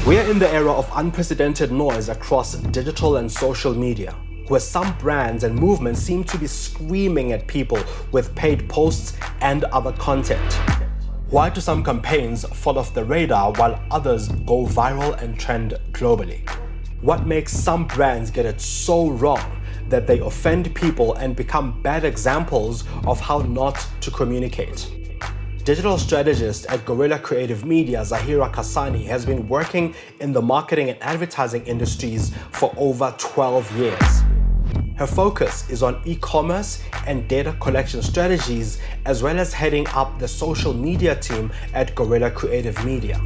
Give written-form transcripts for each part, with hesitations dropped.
We are in the era of unprecedented noise across digital and social media, where some brands and movements seem to be screaming at people with paid posts and other content. Why do some campaigns fall off the radar while others go viral and trend globally? What makes some brands get it so wrong that they offend people and become bad examples of how not to communicate? Digital strategist at Guerrilla Creative Media, Zahira Kharsany, has been working in the marketing and advertising industries for over 12 years. Her focus is on e-commerce and data collection strategies, as well as heading up the social media team at Guerrilla Creative Media.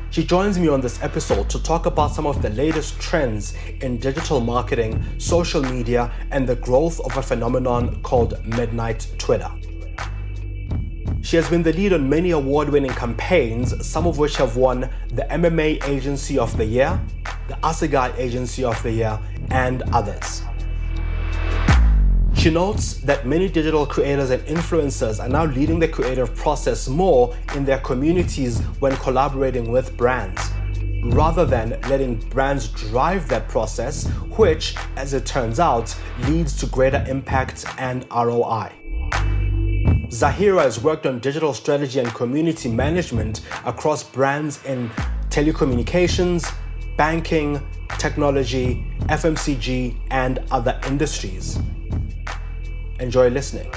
She joins me on this episode to talk about some of the latest trends in digital marketing, social media, and the growth of a phenomenon called Midnight Twitter. She has been the lead on many award-winning campaigns, some of which have won the MMA Agency of the Year, the Assegai Agency of the Year, and others. She notes that many digital creators and influencers are now leading the creative process more in their communities when collaborating with brands, rather than letting brands drive that process, which, as it turns out, leads to greater impact and ROI. Zahira has worked on digital strategy and community management across brands in telecommunications, banking, technology, FMCG, and other industries. Enjoy listening.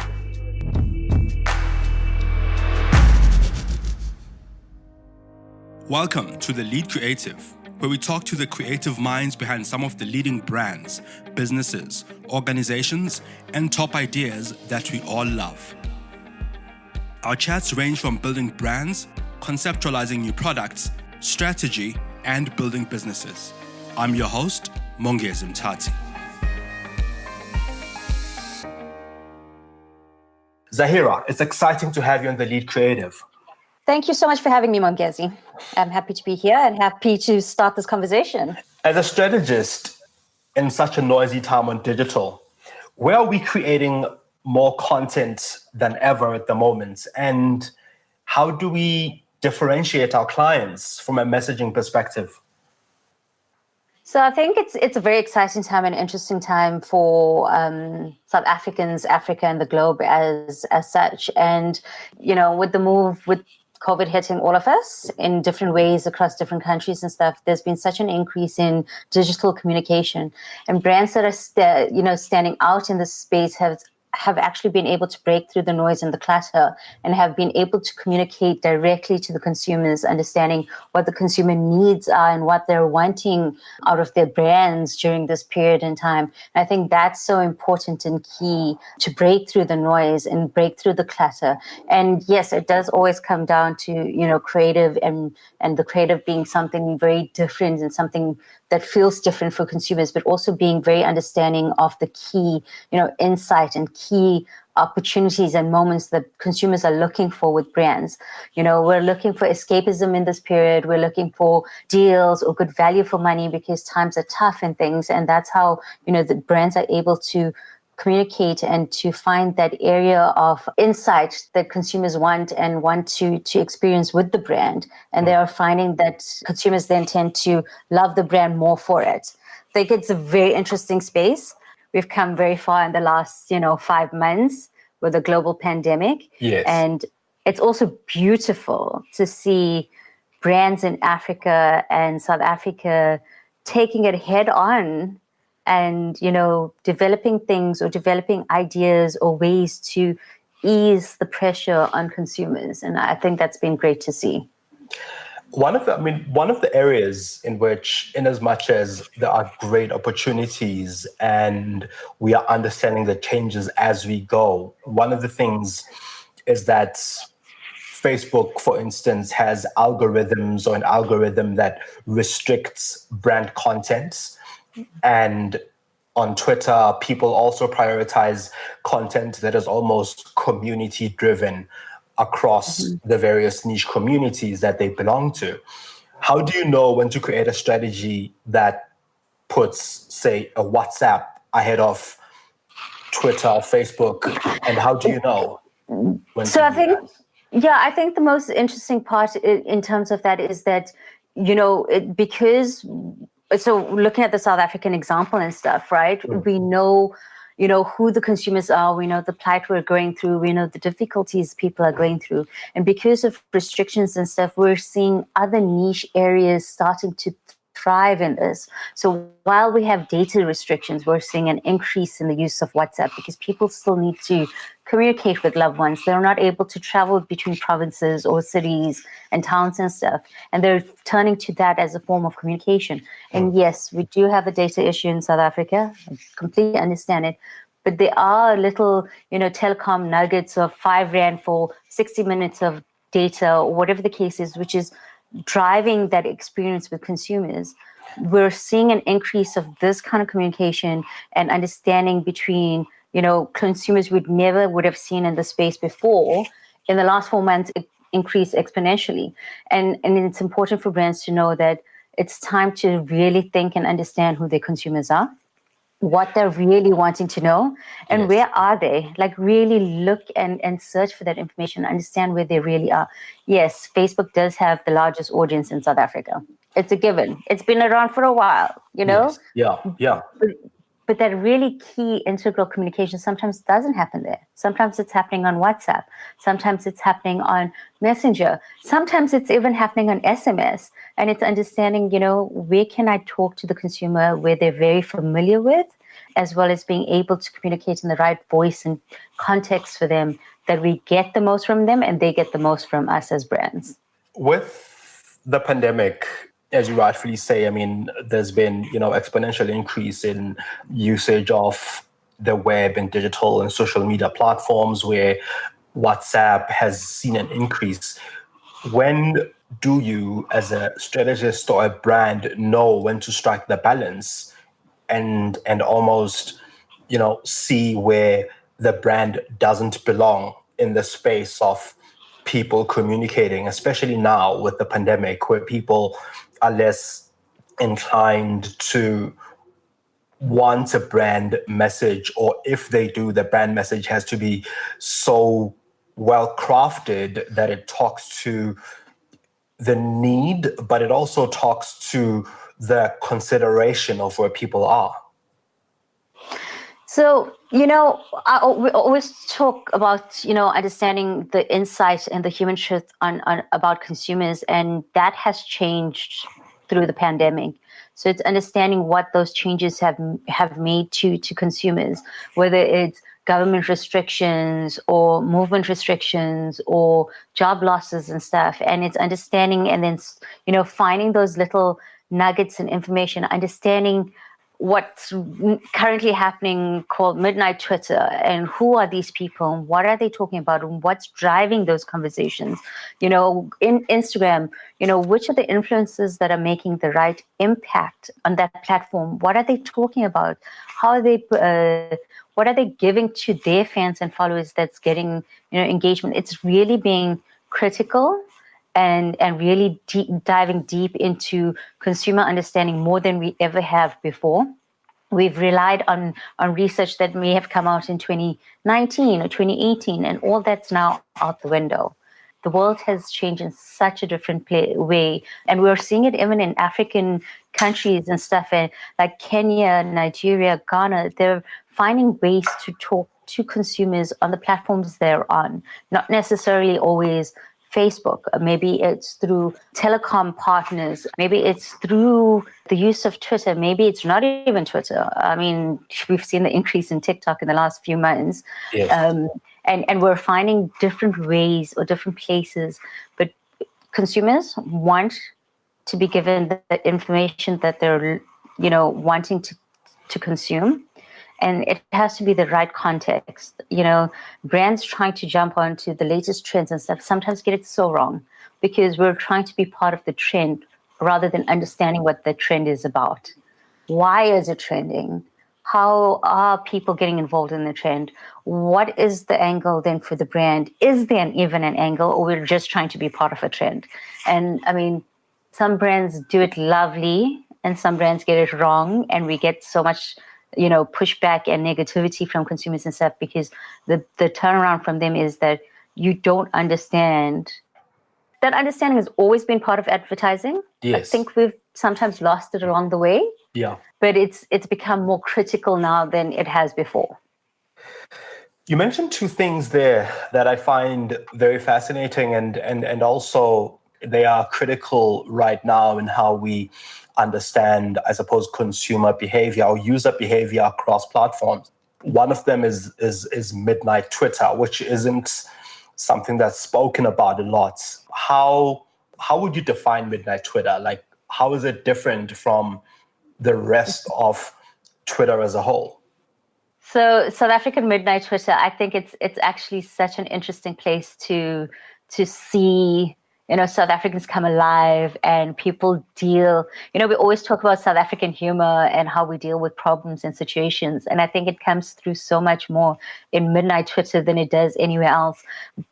Welcome to The Lead Creative, where we talk to the creative minds behind some of the leading brands, businesses, organizations, and top ideas that we all love. Our chats range from building brands, conceptualizing new products, strategy, and building businesses. I'm your host, Mongezi Mtati. Zahira, it's exciting to have you on The Lead Creative. Thank you so much for having me, Mongezi. I'm happy to be here and happy to start this conversation. As a strategist in such a noisy time on digital, where are we creating more content than ever at the moment? And how do we differentiate our clients from a messaging perspective? So I think it's a very exciting time and interesting time for South Africans, Africa, and the globe as such. And, you know, with the move, with COVID hitting all of us in different ways across different countries and stuff, there's been such an increase in digital communication. And brands that are, standing out in this space have actually been able to break through the noise and the clutter and have been able to communicate directly to the consumers, understanding what the consumer needs are and what they're wanting out of their brands during this period in time. And I think that's so important and key to break through the noise and break through the clutter. And yes, it does always come down to, creative and the creative being something very different and something that feels different for consumers, but also being very understanding of the key, insight and key opportunities and moments that consumers are looking for with brands. We're looking for escapism in this period. We're looking for deals or good value for money because times are tough and things. And that's how, the brands are able to communicate and to find that area of insight that consumers want and want to experience with the brand. And they are finding that consumers then tend to love the brand more for it. I think it's a very interesting space. We've come very far in the last, 5 months with a global pandemic. Yes. And it's also beautiful to see brands in Africa and South Africa taking it head on and, developing things or developing ideas or ways to ease the pressure on consumers. And I think that's been great to see. One of the areas in which, in as much as there are great opportunities and we are understanding the changes as we go, one of the things is that Facebook, for instance, has algorithms or an algorithm that restricts brand content. And on Twitter, people also prioritize content that is almost community-driven across the various niche communities that they belong to. How do you know when to create a strategy that puts, say, a WhatsApp ahead of Twitter or Facebook? And how do you know when so to I do think that? Yeah, I think the most interesting part in terms of that is that because, so looking at the South African example and stuff, right? We know, who the consumers are. We know the plight we're going through. We know the difficulties people are going through. And because of restrictions and stuff, we're seeing other niche areas starting to thrive in this. So while we have data restrictions, we're seeing an increase in the use of WhatsApp because people still need to communicate with loved ones. They're not able to travel between provinces or cities and towns and stuff. And they're turning to that as a form of communication. And yes, we do have a data issue in South Africa. I completely understand it. But there are little, telecom nuggets of 5 Rand for 60 minutes of data or whatever the case is, which is driving that experience with consumers. We're seeing an increase of this kind of communication and understanding between, consumers would have seen in the space before. In the last 4 months, it increased exponentially. And it's important for brands to know that it's time to really think and understand who their consumers are, what they're really wanting to know, and where are they? Like really look and search for that information, understand where they really are. Yes, Facebook does have the largest audience in South Africa. It's a given. It's been around for a while, Yes. Yeah. But that really key integral communication sometimes doesn't happen there. Sometimes it's happening on WhatsApp. Sometimes it's happening on Messenger. Sometimes it's even happening on SMS. And it's understanding, where can I talk to the consumer where they're very familiar with, as well as being able to communicate in the right voice and context for them, that we get the most from them and they get the most from us as brands. With the pandemic, as you rightfully say, I mean, there's been, exponential increase in usage of the web and digital and social media platforms where WhatsApp has seen an increase. When do you, as a strategist or a brand, know when to strike the balance and almost, see where the brand doesn't belong in the space of people communicating, especially now with the pandemic, where people are less inclined to want a brand message, or if they do, the brand message has to be so well crafted that it talks to the need, but it also talks to the consideration of where people are. So, we always talk about, understanding the insight and the human truth on about consumers, and that has changed through the pandemic. So it's understanding what those changes have made to consumers, whether it's government restrictions or movement restrictions or job losses and stuff. And it's understanding and then, finding those little nuggets and information, understanding what's currently happening called midnight Twitter, and who are these people and what are they talking about and what's driving those conversations. In Instagram, which are the influencers that are making the right impact on that platform? What are they talking about? How are they what are they giving to their fans and followers that's getting engagement? It's really being critical and really diving deep into consumer understanding more than we ever have before. We've relied on research that may have come out in 2019 or 2018, and all that's now out the window. The world has changed in such a different way, and we're seeing it even in African countries and stuff, and like Kenya, Nigeria, Ghana. They're finding ways to talk to consumers on the platforms they're on, not necessarily always Facebook. Maybe it's through telecom partners. Maybe it's through the use of Twitter. Maybe it's not even Twitter. I mean, we've seen the increase in TikTok in the last few months. Yes. And we're finding different ways or different places. But consumers want to be given the information that they're, wanting to consume. And it has to be the right context. Brands trying to jump onto the latest trends and stuff sometimes get it so wrong, because we're trying to be part of the trend rather than understanding what the trend is about. Why is it trending? How are people getting involved in the trend? What is the angle then for the brand? Is there even an angle, or we're just trying to be part of a trend? And I mean, some brands do it lovely and some brands get it wrong, and we get so much pushback and negativity from consumers and stuff, because the turnaround from them is that you don't understand that understanding has always been part of advertising. Yes. I think we've sometimes lost it along the way. Yeah. But it's become more critical now than it has before. You mentioned two things there that I find very fascinating, and also they are critical right now in how we understand, I suppose, consumer behavior or user behavior across platforms. One of them is midnight Twitter, which isn't something that's spoken about a lot. How would you define midnight Twitter? Like, how is it different from the rest of Twitter as a whole? So South African midnight Twitter, I think it's actually such an interesting place to see, South Africans come alive and people deal. We always talk about South African humor and how we deal with problems and situations. And I think it comes through so much more in midnight Twitter than it does anywhere else.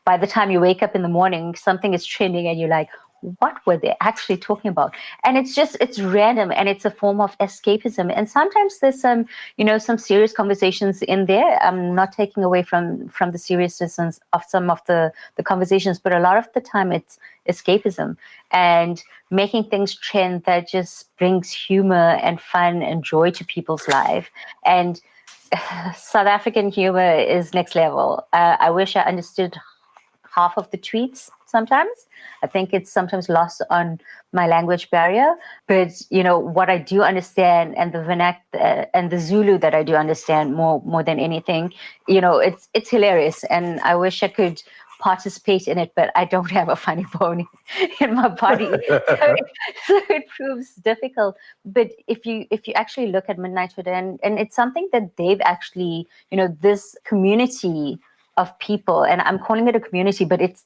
By the time you wake up in the morning, something is trending and you're like, what were they actually talking about? And it's random, and it's a form of escapism. And sometimes there's some serious conversations in there. I'm not taking away from the seriousness of some of the conversations, but a lot of the time it's escapism and making things trend that just brings humor and fun and joy to people's life. And South African humor is next level. I wish I understood half of the tweets sometimes. I think it's sometimes lost on my language barrier. But, what I do understand, and the vernac and the Zulu that I do understand more than anything, it's hilarious. And I wish I could participate in it, but I don't have a funny bone in my body. so it proves difficult. But if you actually look at Midnight Twitter, and it's something that they've actually, this community of people, and I'm calling it a community, but it's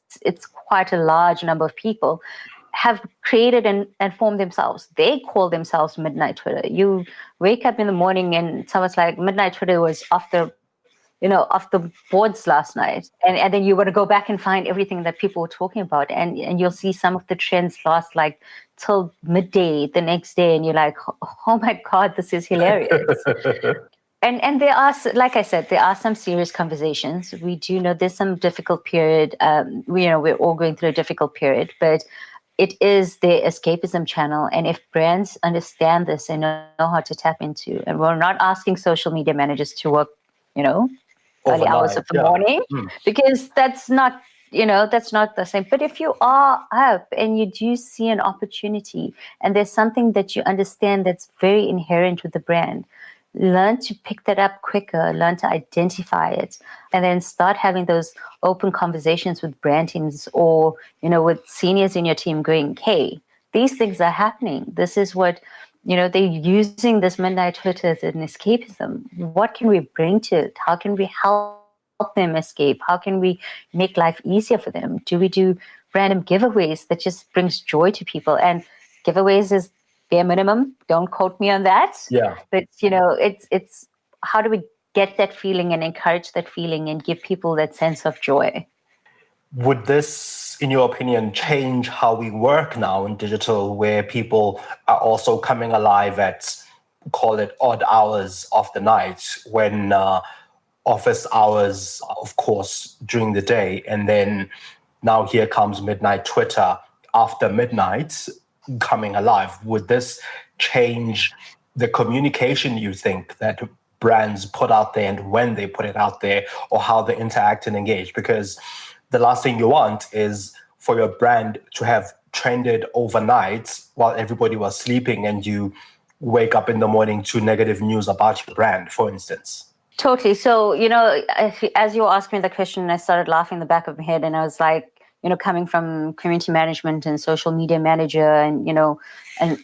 quite a large number of people, have created and formed themselves. They call themselves Midnight Twitter. You wake up in the morning and someone's like, Midnight Twitter was off the boards last night. And then you want to go back and find everything that people were talking about. And you'll see some of the trends last like till midday the next day. And you're like, oh my God, this is hilarious. And there are, like I said, there are some serious conversations. We do know there's some difficult period. We're all going through a difficult period, but it is their escapism channel. And if brands understand this and know how to tap into, and we're not asking social media managers to work, early hours of the morning, because that's not the same. But if you are up and you do see an opportunity and there's something that you understand that's very inherent with the brand, learn to pick that up quicker, learn to identify it, and then start having those open conversations with brand teams or, with seniors in your team going, hey, these things are happening. This is what, they're using this midnight Twitter as an escapism. What can we bring to it? How can we help them escape? How can we make life easier for them? Do we do random giveaways that just brings joy to people? And giveaways is bare minimum. Don't quote me on that. Yeah. But it's how do we get that feeling and encourage that feeling and give people that sense of joy? Would this, in your opinion, change how we work now in digital, where people are also coming alive at, call it, odd hours of the night, when office hours, of course, during the day, and then now here comes midnight Twitter after midnight coming alive? Would this change the communication, you think, that brands put out there and when they put it out there, or how they interact and engage? Because the last thing you want is for your brand to have trended overnight while everybody was sleeping and you wake up in the morning to negative news about your brand, for instance. Totally. So, as you were asking me the question, I started laughing in the back of my head, and I was like, coming from community management and social media manager and,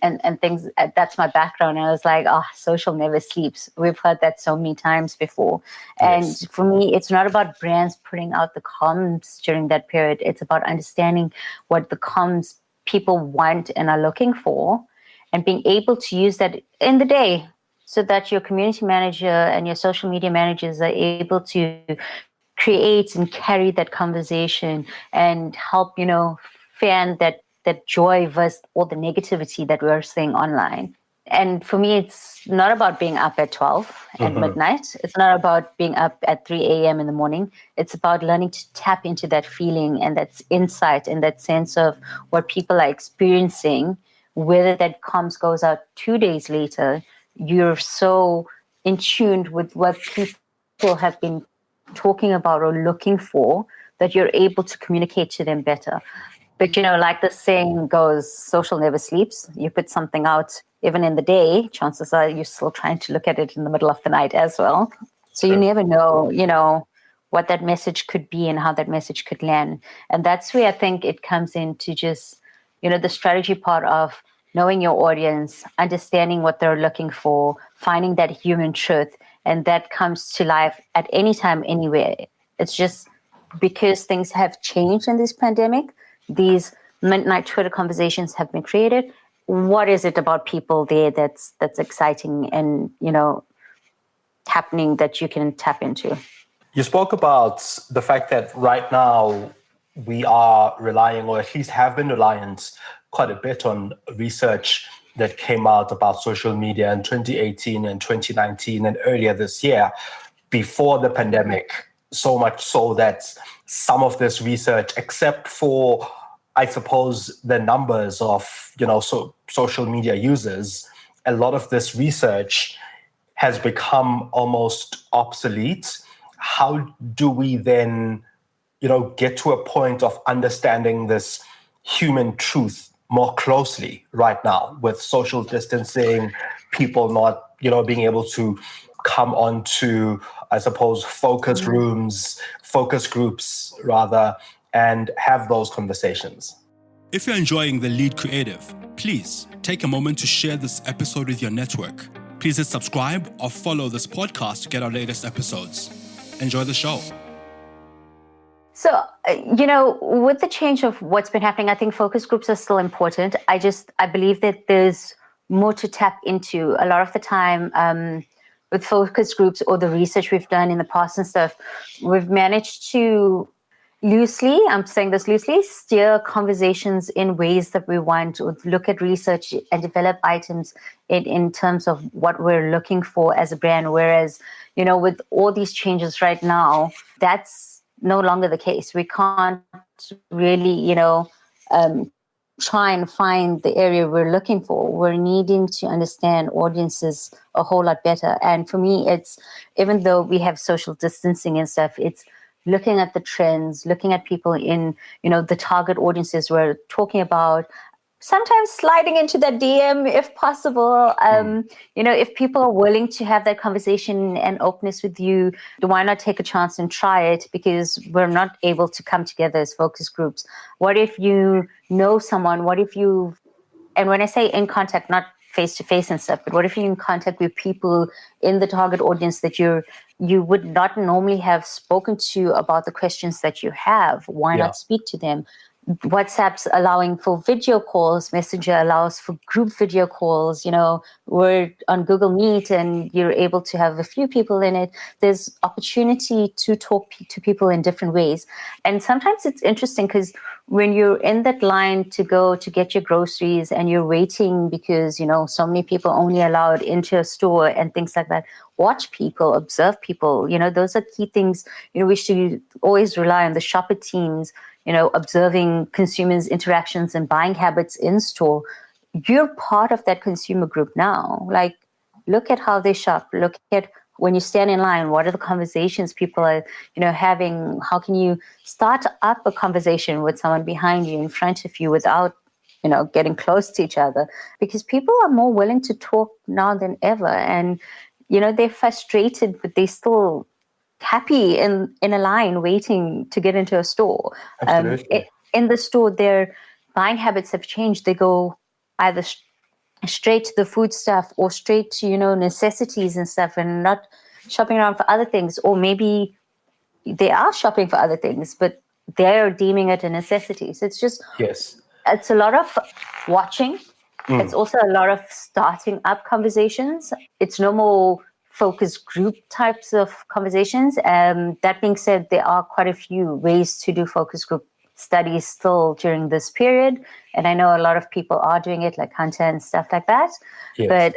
and things, that's my background. And I was like, social never sleeps. We've heard that so many times before. Yes. And for me, it's not about brands putting out the comms during that period. It's about understanding what the comms people want and are looking for and being able to use that in the day so that your community manager and your social media managers are able to create and carry that conversation and help, fan that joy versus all the negativity that we're seeing online. And for me, it's not about being up at 12 at midnight. It's not about being up at 3 a.m. in the morning. It's about learning to tap into that feeling and that insight and that sense of what people are experiencing, whether that comms goes out 2 days later. You're so in tune with what people have been talking about or looking for that you're able to communicate to them better. But, like the saying goes, social never sleeps. You put something out even in the day, chances are you're still trying to look at it in the middle of the night as well. So you never know, what that message could be and how that message could land. And that's where I think it comes into just, the strategy part of knowing your audience, understanding what they're looking for, finding that human truth. And that comes to life at any time, anywhere. It's just because things have changed in this pandemic, these midnight Twitter conversations have been created. What is it about people there that's exciting and, happening that you can tap into? You spoke about the fact that right now we are relying, or at least have been reliant quite a bit on research that came out about social media in 2018 and 2019 and earlier this year before the pandemic. So much so that some of this research, except for, I suppose, the numbers of, social media users, a lot of this research has become almost obsolete. How do we then, get to a point of understanding this human truth more closely right now with social distancing, people not, being able to come onto, I suppose, focus groups rather, and have those conversations? If you're enjoying The Lead Creative, please take a moment to share this episode with your network. Please hit subscribe or follow this podcast to get our latest episodes. Enjoy the show. So, with the change of what's been happening, I think focus groups are still important. I believe that there's more to tap into. A lot of the time with focus groups or the research we've done in the past and stuff, we've managed to I'm saying this loosely, steer conversations in ways that we want, or look at research and develop items in terms of what we're looking for as a brand. Whereas, with all these changes right now, that's no longer the case. We can't really, try and find the area we're looking for. We're needing to understand audiences a whole lot better. And for me, it's, even though we have social distancing and stuff, it's looking at the trends, looking at people in, the target audiences we're talking about, sometimes sliding into that DM if possible. If people are willing to have that conversation and openness with you, why not take a chance and try it? Because we're not able to come together as focus groups. What if you know someone? And when I say in contact, not face-to-face and stuff, but what if you're in contact with people in the target audience that you would not normally have spoken to about the questions that you have? Why not speak to them? WhatsApp's allowing for video calls. Messenger allows for group video calls. We're on Google Meet and you're able to have a few people in it. There's opportunity to talk to people in different ways. And sometimes it's interesting because when you're in that line to go to get your groceries and you're waiting because, so many people only allowed into a store and things like that, watch people, observe people. Those are key things. We should always rely on the shopper teams, observing consumers' interactions and buying habits in store. You're part of that consumer group now. Like, look at how they shop. Look at when you stand in line, what are the conversations people are, having? How can you start up a conversation with someone behind you, in front of you, without, getting close to each other? Because people are more willing to talk now than ever. And, they're frustrated, but they're still happy in a line waiting to get into a store. In the store, their buying habits have changed. They go either straight to the food stuff or straight to, necessities and stuff, and not shopping around for other things. Or maybe they are shopping for other things, but they're deeming it a necessity. So it's just, it's a lot of watching. It's also a lot of starting up conversations. It's no more focus group types of conversations. That being said, there are quite a few ways to do focus groups studies still during this period. And I know a lot of people are doing it, like Hunter and stuff like that. Yes. But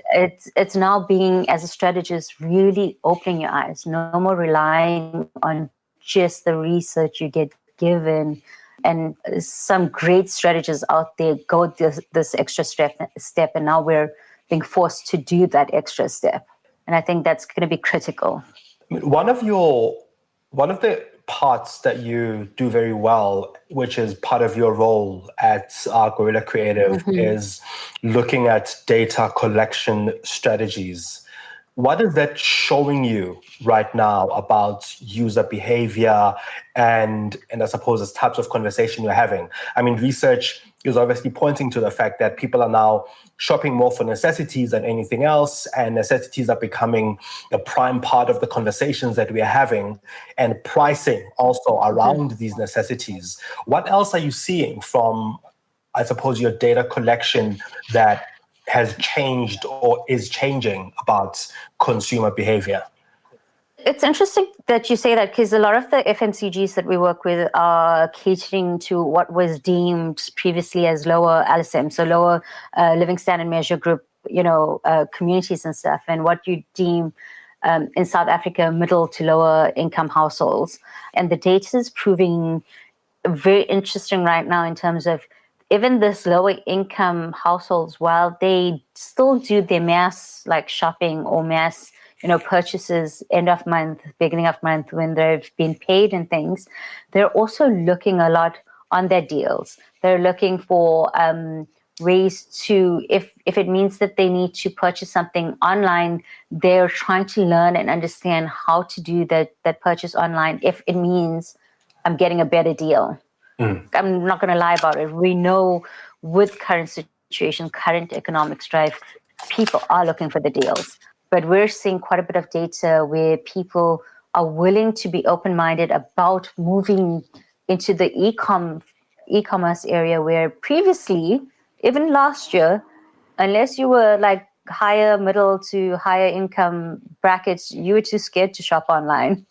it's now being, as a strategist, really opening your eyes. No more relying on just the research you get given. And some great strategists out there go this extra step, and now we're being forced to do that extra step. And I think that's going to be critical. One of the parts that you do very well, which is part of your role at Guerrilla Creative, is looking at data collection strategies. What is that showing you right now about user behavior and I suppose the types of conversation you're having? I mean, research is obviously pointing to the fact that people are now shopping more for necessities than anything else, and necessities are becoming a prime part of the conversations that we are having, and pricing also around these necessities. What else are you seeing from, I suppose, your data collection that has changed or is changing about consumer behavior? It's interesting that you say that, because a lot of the FMCGs that we work with are catering to what was deemed previously as lower LSM, so lower living standard measure group, communities and stuff, and what you deem in South Africa middle to lower income households. And the data is proving very interesting right now in terms of even this lower income households, while they still do their mass like shopping or mass purchases end of month, beginning of month, when they've been paid and things, they're also looking a lot on their deals. They're looking for ways to, if it means that they need to purchase something online, they're trying to learn and understand how to do that purchase online if it means I'm getting a better deal. I'm not going to lie about it. We know with current situation, current economic strife, people are looking for the deals. But we're seeing quite a bit of data where people are willing to be open-minded about moving into the e-commerce area, where previously, even last year, unless you were like higher middle to higher income brackets, you were too scared to shop online.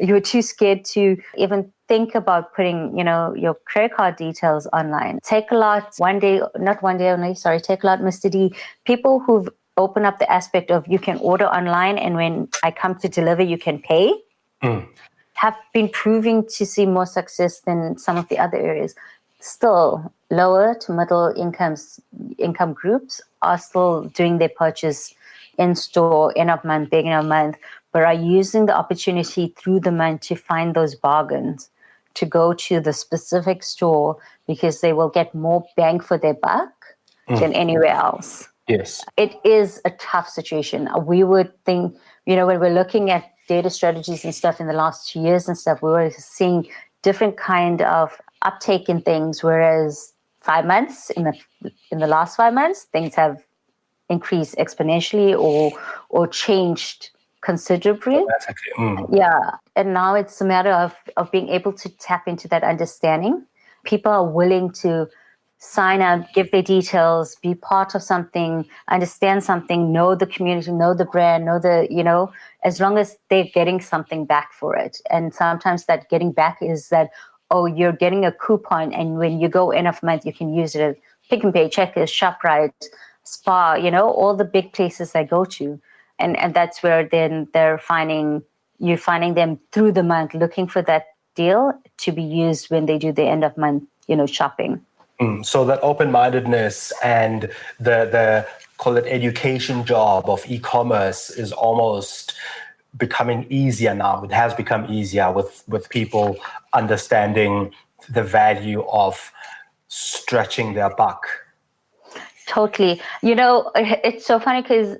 You were too scared to even think about putting, your credit card details online. Take a lot, Take a lot, Mr. D. People who've opened up the aspect of you can order online, and when I come to deliver, you can pay, have been proving to see more success than some of the other areas. Still, lower to middle income groups are still doing their purchase in store, end of month, beginning of month, but are using the opportunity through the month to find those bargains, to go to the specific store, because they will get more bang for their buck than anywhere else. Yes. It is a tough situation. We would think, when we're looking at data strategies and stuff in the last 2 years and stuff, we were seeing different kind of uptake in things, whereas 5 months, in the last 5 months, things have increased exponentially or changed considerably. Yeah. And now it's a matter of being able to tap into that understanding. People are willing to sign up, give their details, be part of something, understand something, know the community, know the brand, as long as they're getting something back for it. And sometimes that getting back is that, you're getting a coupon, and when you go end of month, you can use it at Pick and Pay, Checkers, ShopRite, Spar, all the big places I go to. And that's where then you're finding them through the month looking for that deal to be used when they do the end of month, shopping. So that open-mindedness and the call it education job of e-commerce is almost becoming easier now. It has become easier with people understanding the value of stretching their buck. Totally. It's so funny because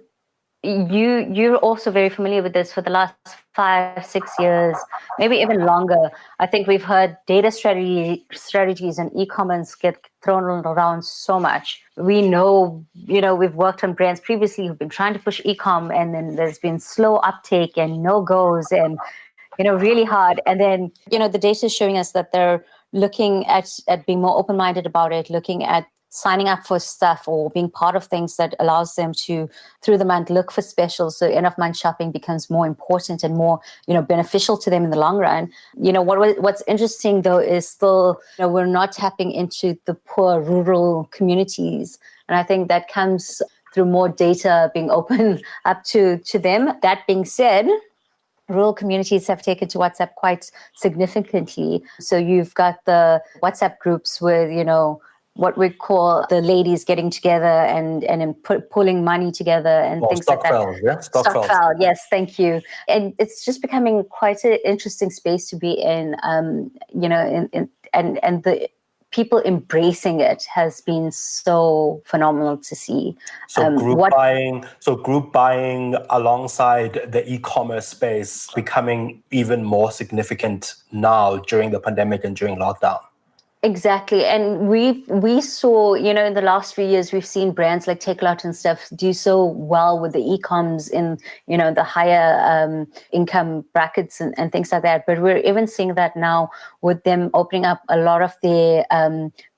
you're also very familiar with this for the last 5-6 years, maybe even longer. I think we've heard data strategies and e-commerce get thrown around so much. We know, we've worked on brands previously who've been trying to push e-com, and then there's been slow uptake and no-goes and, really hard. And then, the data is showing us that they're looking at being more open-minded about it, looking at signing up for stuff or being part of things that allows them to, through the month, look for specials. So end of month shopping becomes more important and more, beneficial to them in the long run. What's interesting though is still, we're not tapping into the poor rural communities. And I think that comes through more data being opened up to them. That being said, rural communities have taken to WhatsApp quite significantly. So you've got the WhatsApp groups with, what we call the ladies getting together and pulling money together and things like that. Stockfell, yes, thank you. And it's just becoming quite an interesting space to be in, and the people embracing it has been so phenomenal to see. So group buying alongside the e-commerce space becoming even more significant now during the pandemic and during lockdown. Exactly. And we saw, in the last few years, we've seen brands like Takealot and stuff do so well with the e-coms in, the higher income brackets and things like that. But we're even seeing that now with them opening up a lot of their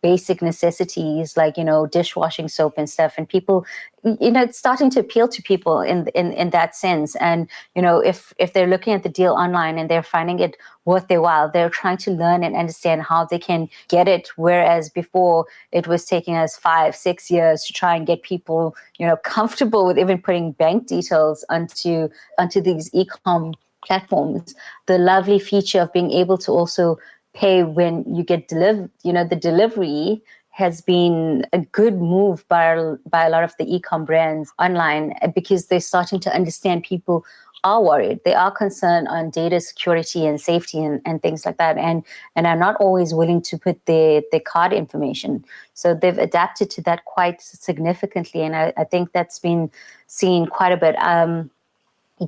basic necessities like, dishwashing soap and stuff. And people, it's starting to appeal to people in that sense. And, if they're looking at the deal online and they're finding it worth their while, they're trying to learn and understand how they can get it. Whereas before it was taking us 5-6 years to try and get people, comfortable with even putting bank details onto these e-com platforms. The lovely feature of being able to also pay when you get delivered, the delivery has been a good move by a lot of the e-com brands online, because they're starting to understand people are worried. They are concerned on data security and safety and things like that, and are not always willing to put their card information. So they've adapted to that quite significantly, and I think that's been seen quite a bit.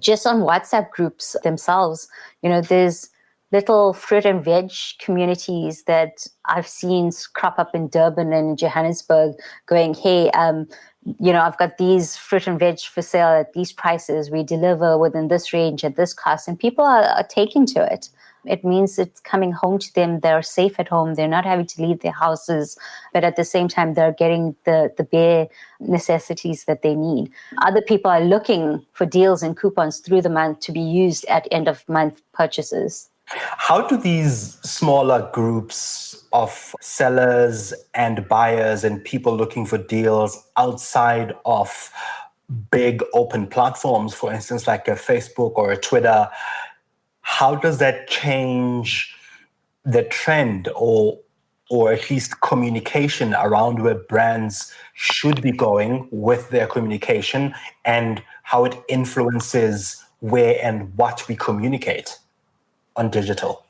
Just on WhatsApp groups themselves, there's little fruit and veg communities that I've seen crop up in Durban and Johannesburg going, hey, I've got these fruit and veg for sale at these prices. We deliver within this range at this cost. And people are taking to it. It means it's coming home to them. They're safe at home. They're not having to leave their houses. But at the same time, they're getting the bare necessities that they need. Other people are looking for deals and coupons through the month to be used at end of month purchases. How do these smaller groups of sellers and buyers and people looking for deals outside of big open platforms, for instance, like a Facebook or a Twitter, how does that change the trend or at least communication around where brands should be going with their communication and how it influences where and what we communicate on digital?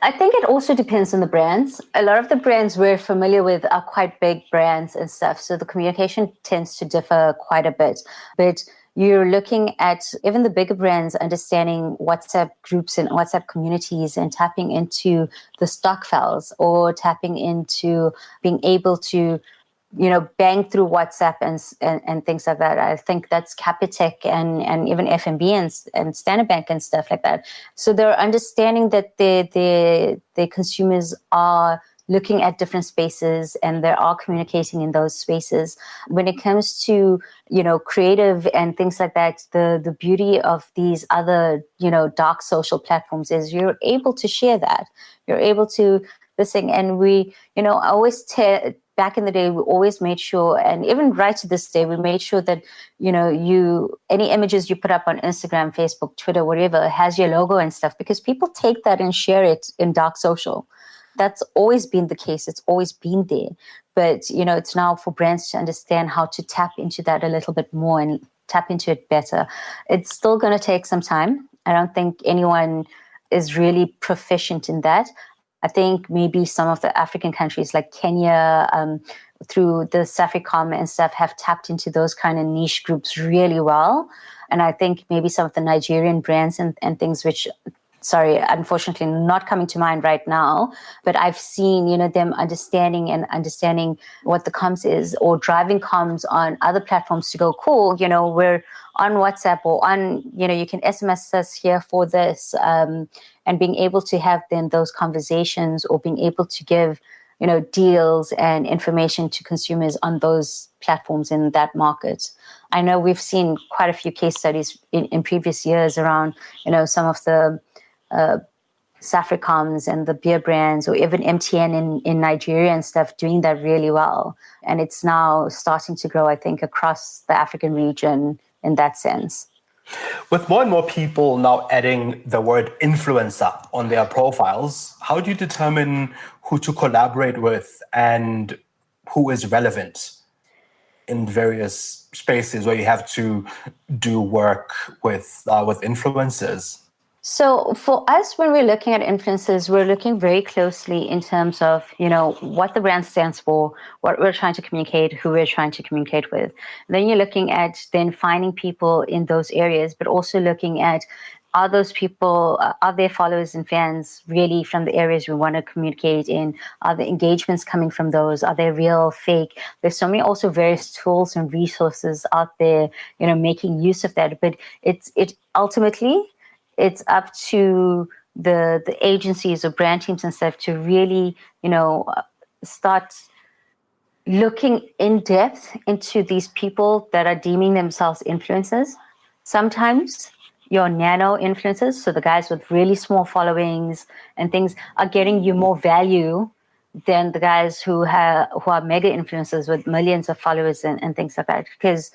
I think it also depends on the brands. A lot of the brands we're familiar with are quite big brands and stuff, so the communication tends to differ quite a bit. But you're looking at even the bigger brands understanding WhatsApp groups and WhatsApp communities and tapping into the stock files or tapping into being able to bang through WhatsApp and things like that. I think that's Capitec and even FNB and Standard Bank and stuff like that. So they're understanding that their consumers are looking at different spaces and they are communicating in those spaces. When it comes to, creative and things like that, the beauty of these other, dark social platforms is you're able to share that. You're able to listen. And we, I always back in the day, we always made sure, and even right to this day, we made sure that, any images you put up on Instagram, Facebook, Twitter, whatever, has your logo and stuff, because people take that and share it in dark social. That's always been the case. It's always been there. But, it's now for brands to understand how to tap into that a little bit more and tap into it better. It's still going to take some time. I don't think anyone is really proficient in that. I think maybe some of the African countries like Kenya, through the Safaricom and stuff, have tapped into those kind of niche groups really well. And I think maybe some of the Nigerian brands and things which, unfortunately not coming to mind right now, but I've seen, them understanding what the comms is, or driving comms on other platforms to go, cool, we're on WhatsApp or on, you can SMS us here for this, and being able to have then those conversations or being able to give, deals and information to consumers on those platforms in that market. I know we've seen quite a few case studies in previous years around, some of the Safaricom's and the beer brands, or even MTN in Nigeria and stuff, doing that really well. And it's now starting to grow, I think, across the African region in that sense. With more and more people now adding the word influencer on their profiles, how do you determine who to collaborate with and who is relevant in various spaces where you have to do work with influencers? So for us, when we're looking at influencers, we're looking very closely in terms of, what the brand stands for, what we're trying to communicate, who we're trying to communicate with. And then you're looking at then finding people in those areas, but also looking at, are those people, are their followers and fans really from the areas we want to communicate in? Are the engagements coming from those? Are they real, fake? There's so many also various tools and resources out there, making use of that. But ultimately, it's up to the agencies or brand teams and stuff to really, start looking in depth into these people that are deeming themselves influencers. Sometimes your nano influencers, so the guys with really small followings and things, are getting you more value than the guys who are mega influencers with millions of followers and things like that. Because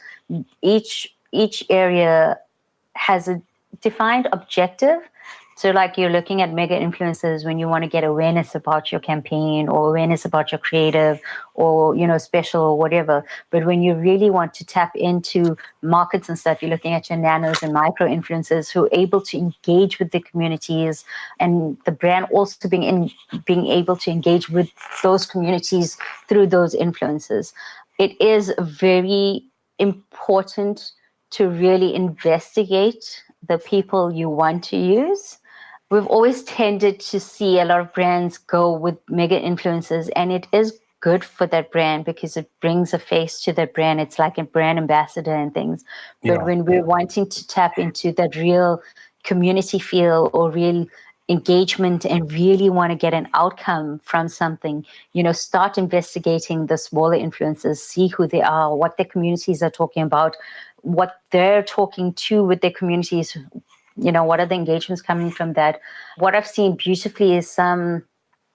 each area has a defined objective. So like you're looking at mega influencers when you want to get awareness about your campaign or awareness about your creative or, special or whatever. But when you really want to tap into markets and stuff, you're looking at your nanos and micro influencers who are able to engage with the communities, and the brand also being able to engage with those communities through those influencers. It is very important to really investigate the people you want to use. We've always tended to see a lot of brands go with mega influencers, and it is good for that brand because it brings a face to that brand. It's like a brand ambassador and things. But when we're wanting to tap into that real community feel or real engagement and really want to get an outcome from something, start investigating the smaller influencers, see who they are, what their communities are talking about, what they're talking to with their communities, what are the engagements coming from that. What I've seen beautifully is some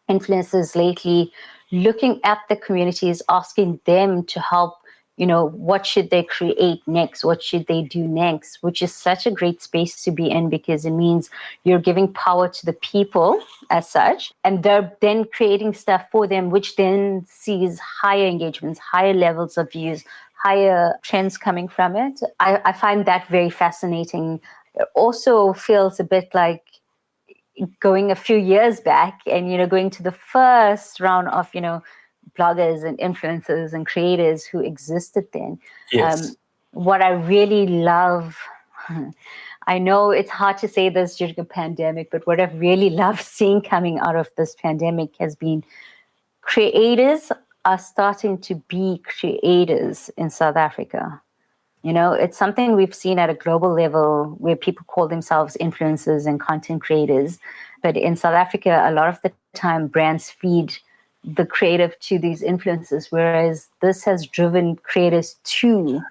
influencers lately looking at the communities, asking them to help, what should they create next? What should they do next? Which is such a great space to be in because it means you're giving power to the people as such, and they're then creating stuff for them, which then sees higher engagements, higher levels of views, higher trends coming from it. I find that very fascinating. It also feels a bit like going a few years back and, going to the first round of, bloggers and influencers and creators who existed then. Yes. What I really love, I know it's hard to say this during a pandemic, but what I've really loved seeing coming out of this pandemic has been creators are starting to be creators in South Africa. It's something we've seen at a global level where people call themselves influencers and content creators. But in South Africa, a lot of the time brands feed the creative to these influencers, whereas this has driven creators to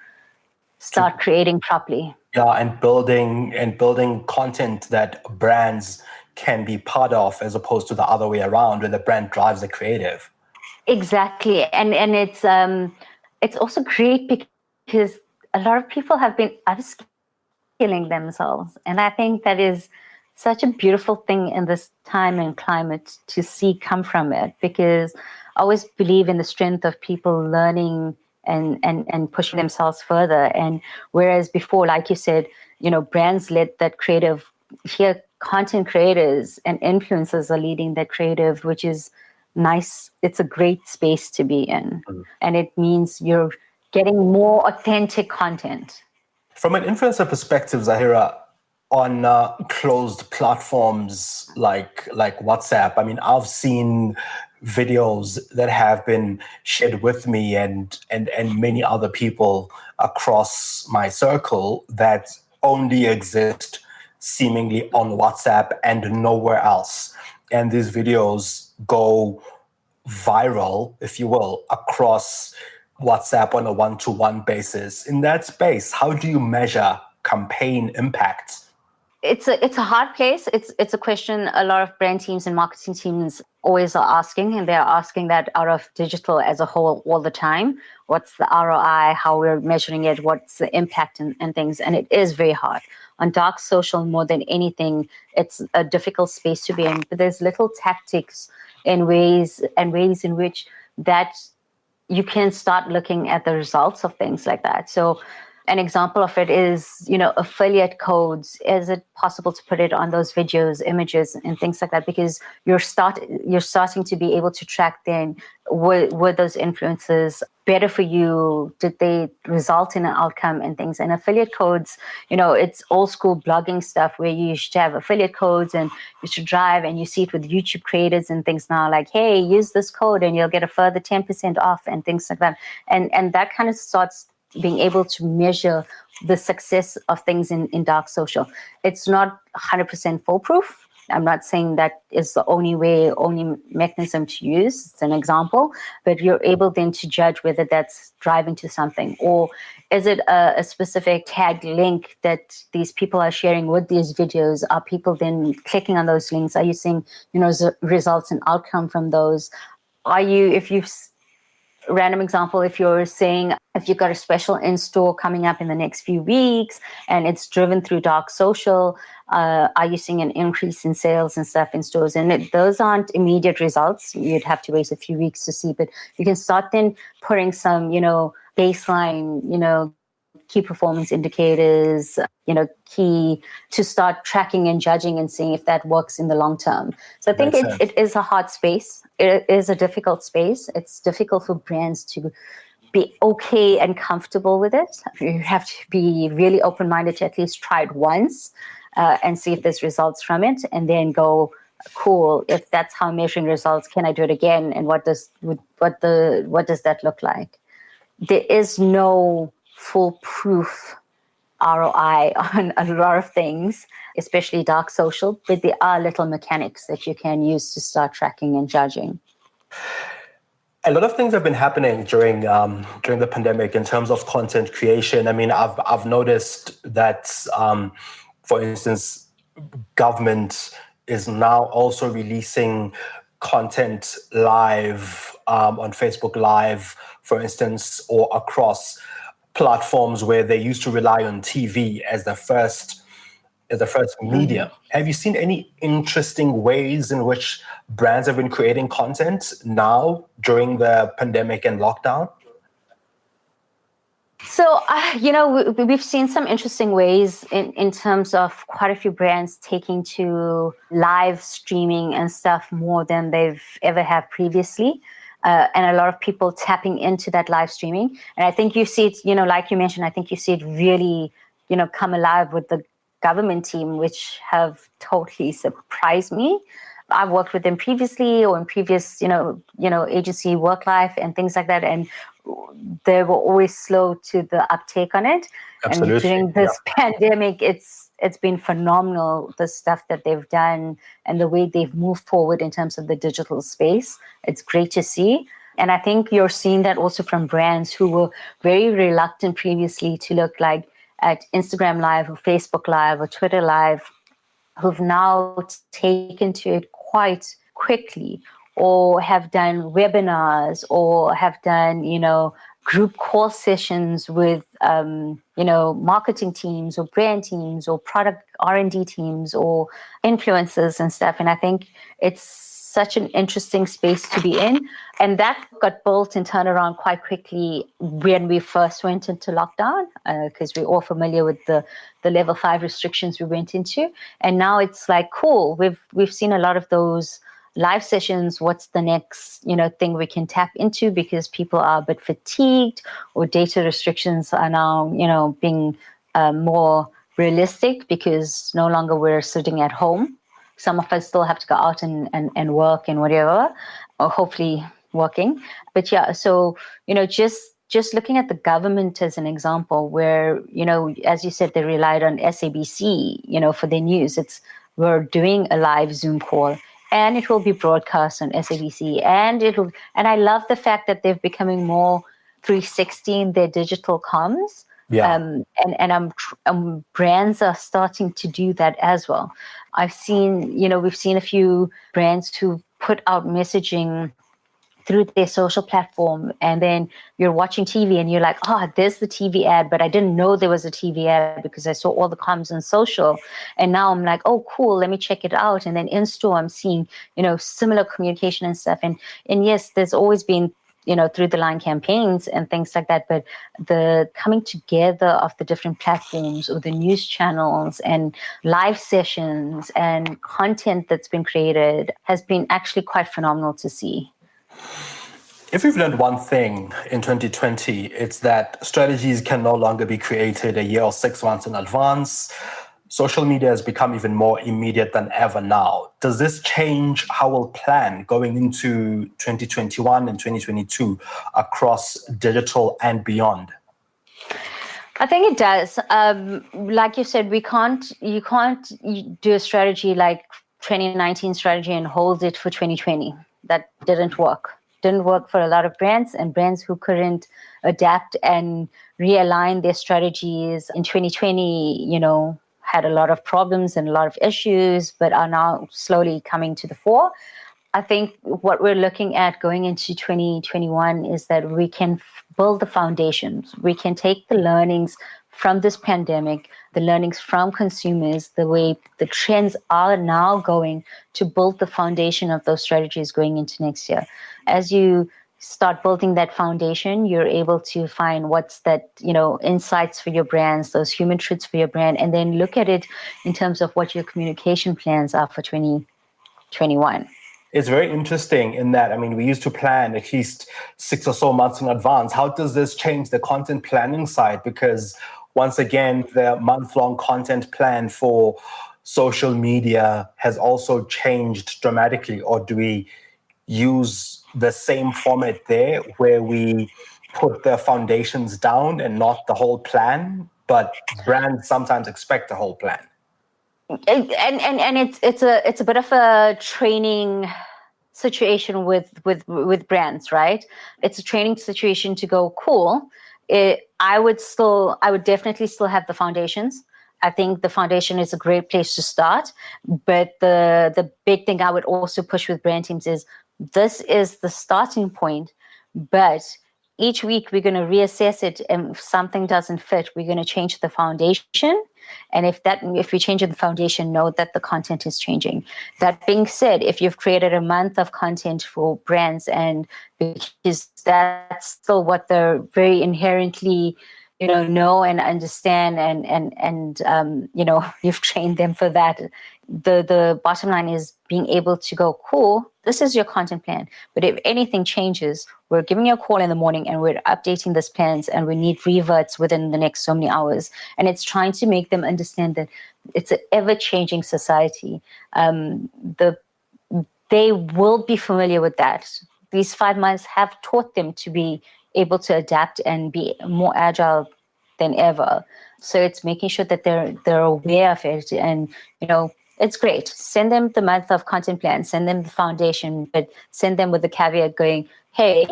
start creating properly. Yeah, and building content that brands can be part of as opposed to the other way around where the brand drives the creative. Exactly. And it's also great because a lot of people have been upskilling themselves. And I think that is such a beautiful thing in this time and climate to see come from it, because I always believe in the strength of people learning and pushing themselves further. And whereas before, like you said, brands led that creative, here content creators and influencers are leading that creative, which is nice. It's a great space to be in. And it means you're getting more authentic content. From an influencer perspective, Zahira, on closed platforms like WhatsApp, I mean, I've seen videos that have been shared with me and many other people across my circle that only exist seemingly on WhatsApp and nowhere else. And these videos go viral, if you will, across WhatsApp on a one-to-one basis. In that space, how do you measure campaign impact? It's a hard place. It's a question a lot of brand teams and marketing teams always are asking, and they're asking that out of digital as a whole all the time. What's the ROI, how we're measuring it, what's the impact and things. And it is very hard. On dark social, more than anything, it's a difficult space to be in. But there's little tactics and ways in which that you can start looking at the results of things like that. So an example of it is, affiliate codes. Is it possible to put it on those videos, images, and things like that? Because you're starting to be able to track then, were those influences better for you? Did they result in an outcome and things? And affiliate codes, it's old school blogging stuff where you used to have affiliate codes and you should drive, and you see it with YouTube creators and things now, like, hey, use this code and you'll get a further 10% off and things like that. And that kind of starts being able to measure the success of things in dark social. It's not 100% foolproof. I'm not saying that is the only mechanism to use. It's an example, but you're able then to judge whether that's driving to something, or is it a specific tag link that these people are sharing with these videos? Are people then clicking on those links? Are you seeing, results and outcome from those? Random example, if you're saying, if you've got a special in-store coming up in the next few weeks and it's driven through dark social, are you seeing an increase in sales and stuff in stores? And those aren't immediate results. You'd have to wait a few weeks to see, but you can start then putting some, baseline, key performance indicators, key to start tracking and judging and seeing if that works in the long term. So I think it is a hard space. It is a difficult space. It's difficult for brands to be okay and comfortable with it. You have to be really open-minded to at least try it once and see if there's results from it, and then go, cool, if that's how I'm measuring results, can I do it again? And what does that look like? There is no foolproof ROI on a lot of things, especially dark social, but there are little mechanics that you can use to start tracking and judging. A lot of things have been happening during the pandemic in terms of content creation. I mean, I've noticed that, for instance, government is now also releasing content live on Facebook Live, for instance, or across platforms where they used to rely on TV as the first medium. Have you seen any interesting ways in which brands have been creating content now during the pandemic and lockdown? So, we've seen some interesting ways in terms of quite a few brands taking to live streaming and stuff more than they've ever had previously. And a lot of people tapping into that live streaming. And I think you see it, like you mentioned, I think you see it really, come alive with the government team, which have totally surprised me. I've worked with them previously or in previous, agency work life and things like that. And they were always slow to the uptake on it. Absolutely. And during this pandemic, it's been phenomenal, the stuff that they've done and the way they've moved forward in terms of the digital space. It's great to see. And I think you're seeing that also from brands who were very reluctant previously to look like at Instagram Live or Facebook Live or Twitter Live, who've now taken to it quite quickly, or have done webinars, or have done, group call sessions with, marketing teams or brand teams or product R&D teams or influencers and stuff. And I think it's such an interesting space to be in. And that got built and turned around quite quickly when we first went into lockdown, because we're all familiar with the level 5 restrictions we went into. And now it's like, cool, we've seen a lot of those live sessions. What's the next, thing we can tap into, because people are a bit fatigued, or data restrictions are now, being more realistic because no longer we're sitting at home. Some of us still have to go out and work and whatever, or hopefully working. But yeah, so, just looking at the government as an example where, as you said, they relied on SABC, for their news. We're doing a live Zoom call and it will be broadcast on SABC, and I love the fact that they're becoming more 360 in their digital comms. Yeah. And brands are starting to do that as well. We've seen a few brands who put out messaging through their social platform, and then you're watching TV and you're like, there's the TV ad, but I didn't know there was a TV ad because I saw all the comms on social. And now I'm like, oh, cool, let me check it out. And then in store, I'm seeing, similar communication and stuff. And yes, there's always been, through the line campaigns and things like that. But the coming together of the different platforms or the news channels and live sessions and content that's been created has been actually quite phenomenal to see. If we've learned one thing in 2020, it's that strategies can no longer be created a year or 6 months in advance. Social media has become even more immediate than ever now. Does this change how we'll plan going into 2021 and 2022 across digital and beyond? I think it does. Like you said, you can't do a strategy like 2019 strategy and hold it for 2020. That didn't work. Didn't work for a lot of brands, and brands who couldn't adapt and realign their strategies in 2020, had a lot of problems and a lot of issues, but are now slowly coming to the fore. I think what we're looking at going into 2021 is that we can build the foundations. We can take the learnings from this pandemic, the learnings from consumers, the way the trends are now going, to build the foundation of those strategies going into next year. As you start building that foundation, you're able to find what's that, insights for your brands, those human traits for your brand, and then look at it in terms of what your communication plans are for 2021. It's very interesting in that, we used to plan at least 6 or so months in advance. How does this change the content planning side? Because once again, the month-long content plan for social media has also changed dramatically. Or do we use the same format there where we put the foundations down and not the whole plan? But brands sometimes expect the whole plan. And it's a bit of a training situation with brands, right? It's a training situation to go, cool. I would definitely still have the foundations. I think the foundation is a great place to start. But the big thing I would also push with brand teams is this is the starting point, but each week we're going to reassess it, and if something doesn't fit, we're going to change the foundation. And if we change the foundation, know that the content is changing. That being said, if you've created a month of content for brands, and because that's still what they're very inherently know and understand, and you've trained them for that. The bottom line is being able to go, cool, this is your content plan. But if anything changes, we're giving you a call in the morning and we're updating this plans, and we need reverts within the next so many hours. And it's trying to make them understand that it's an ever-changing society. They will be familiar with that. These 5 months have taught them to be able to adapt and be more agile than ever. So it's making sure that they're aware of it. And, it's great. Send them the month of content plan, send them the foundation, but send them with the caveat going, hey,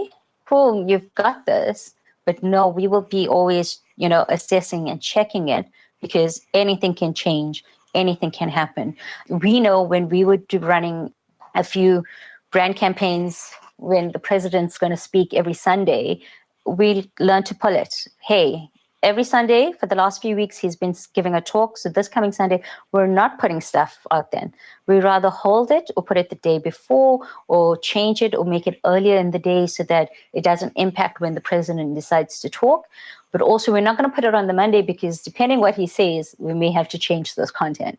cool, you've got this. But no, we will be always, assessing and checking it, because anything can change, anything can happen. We know when we were running a few brand campaigns, when the president's going to speak every Sunday, we learned to pull it. Hey, every Sunday for the last few weeks, he's been giving a talk. So this coming Sunday, we're not putting stuff out then. We rather hold it or put it the day before, or change it or make it earlier in the day so that it doesn't impact when the president decides to talk. But also, we're not going to put it on the Monday, because depending what he says, we may have to change this content.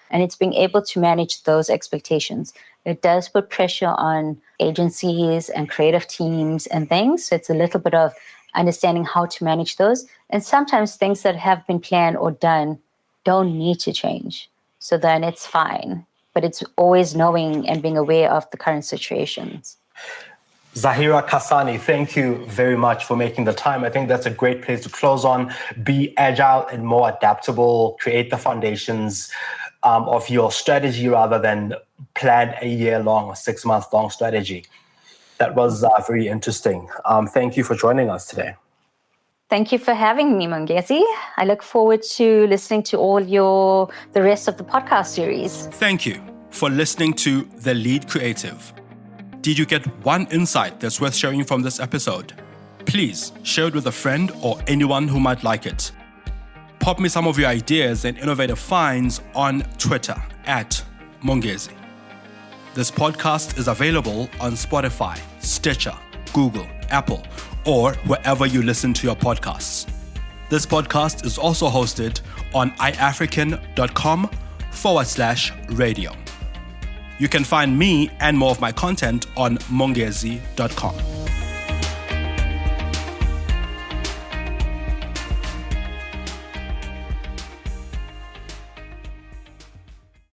And it's being able to manage those expectations. It does put pressure on agencies and creative teams and things. So it's a little bit of understanding how to manage those. And sometimes things that have been planned or done don't need to change. So then it's fine. But it's always knowing and being aware of the current situations. Zahira Kharsany, thank you very much for making the time. I think that's a great place to close on. Be agile and more adaptable, create the foundations, of your strategy rather than plan a year-long or 6-month-long strategy. That was very interesting. Thank you for joining us today. Thank you for having me, Mongezi. I look forward to listening to the rest of the podcast series. Thank you for listening to The Lead Creative. Did you get one insight that's worth sharing from this episode? Please share it with a friend or anyone who might like it. Pop me some of your ideas and innovative finds on Twitter @Mongezi. This podcast is available on Spotify, Stitcher, Google, Apple, or wherever you listen to your podcasts. This podcast is also hosted on iafrican.com/radio. You can find me and more of my content on mongezi.com.